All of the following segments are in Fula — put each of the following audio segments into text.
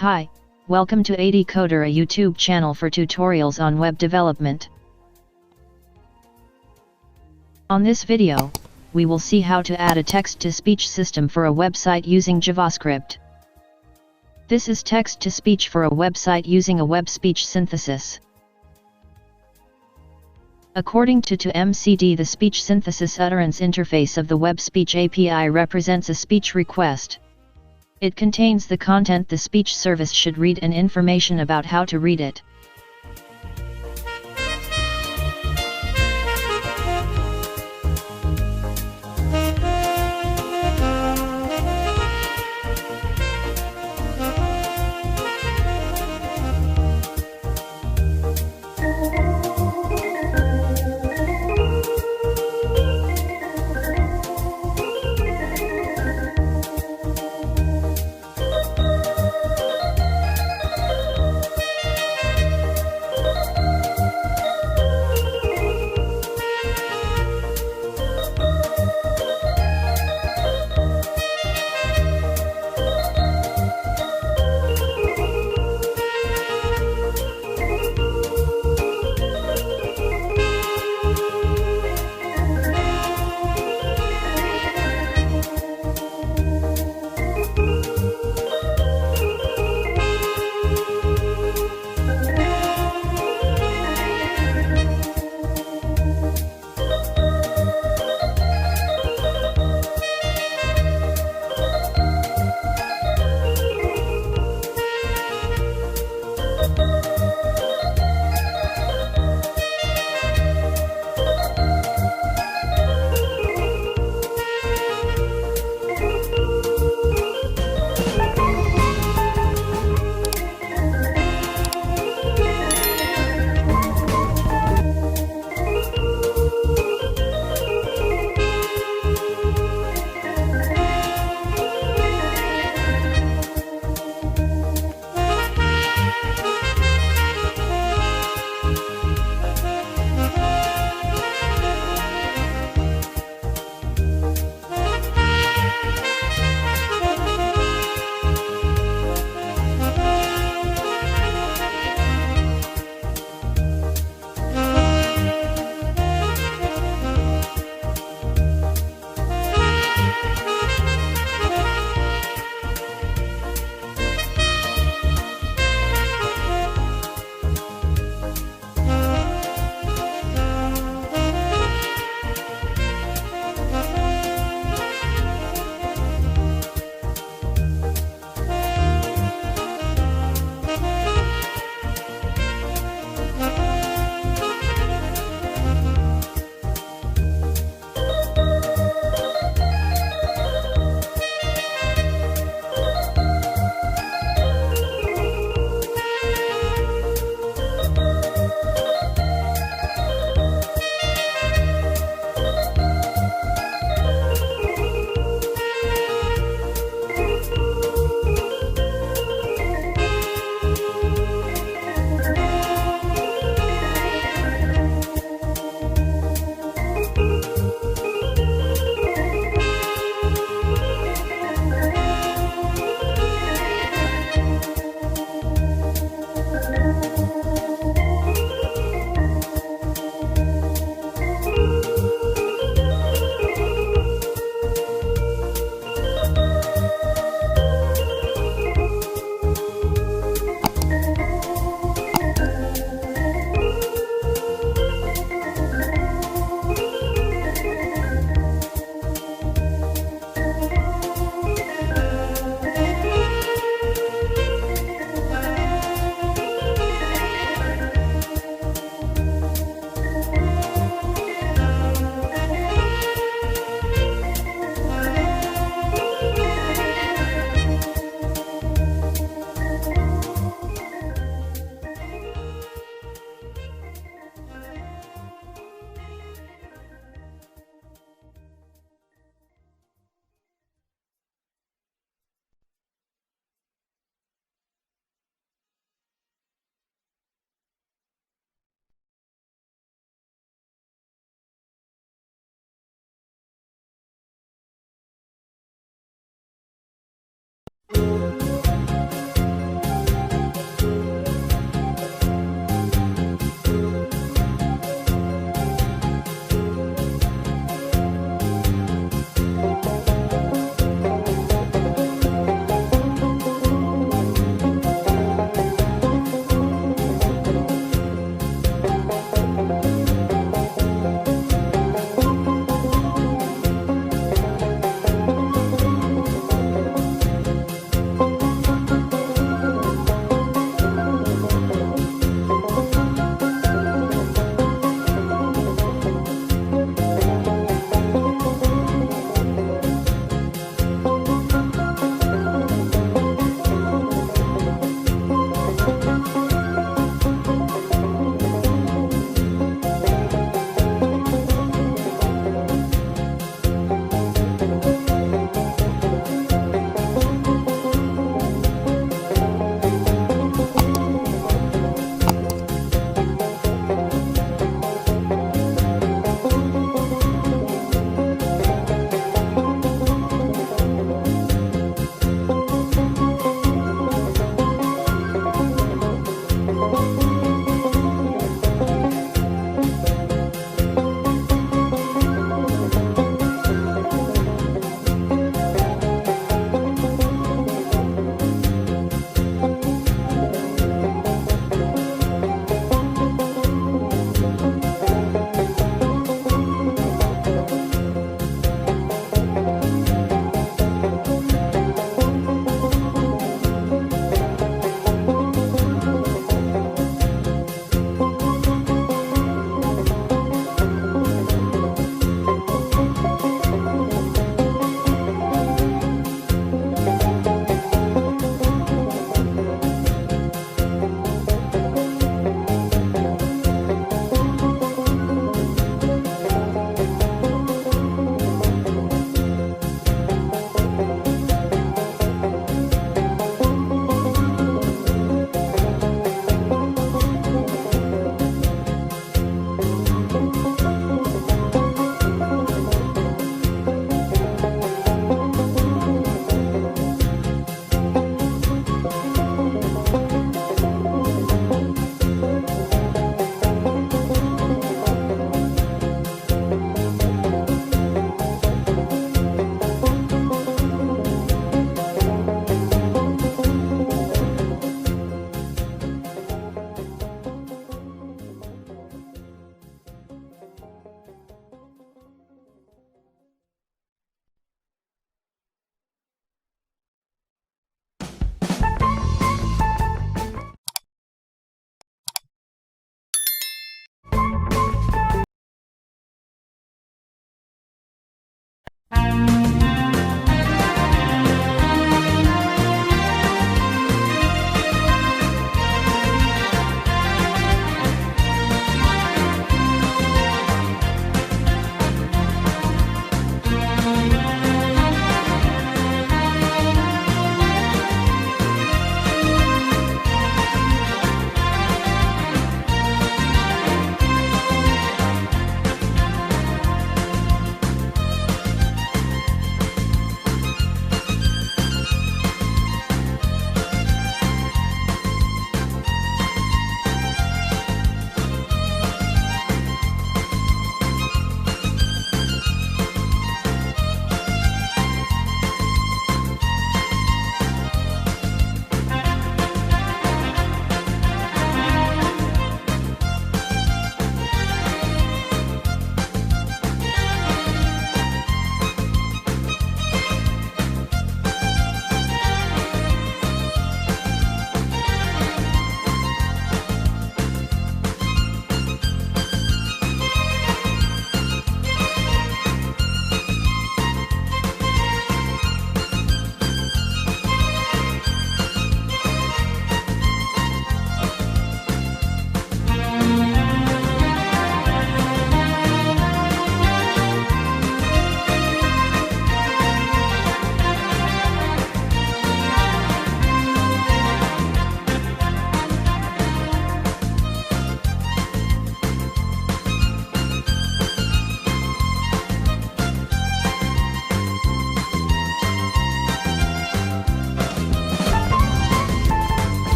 Hi, welcome to AD Coder, a YouTube channel for tutorials on web development. On this video, we will see how to add a text-to-speech system for a website using JavaScript. This is text-to-speech for a website using a web speech synthesis. According to MCD, the speech synthesis utterance interface of the web speech API represents a speech request. It contains the content the speech service should read and information about how to read it.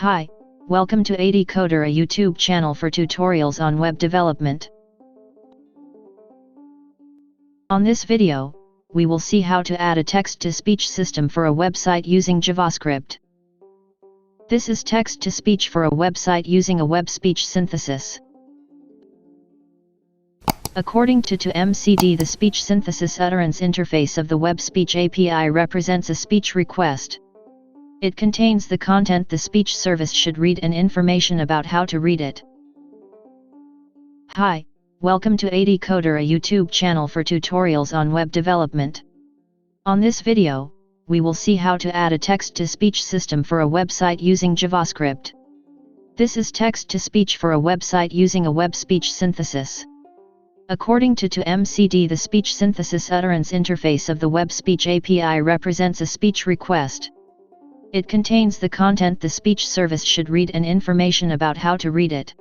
Hi, welcome to AD Coder, a YouTube channel for tutorials on web development. On this video, we will see how to add a text-to-speech system for a website using JavaScript. This is text-to-speech for a website using a web speech synthesis. According to MCD, the speech synthesis utterance interface of the web speech API represents a speech request. It contains the content the speech service should read and information about how to read it. Hi, welcome to AD Coder, a YouTube channel for tutorials on web development. On this video, we will see how to add a text-to-speech system for a website using JavaScript. This is text-to-speech for a website using a web speech synthesis. According to MCD, the speech synthesis utterance interface of the web speech API represents a speech request. It contains the content the speech service should read and information about how to read it.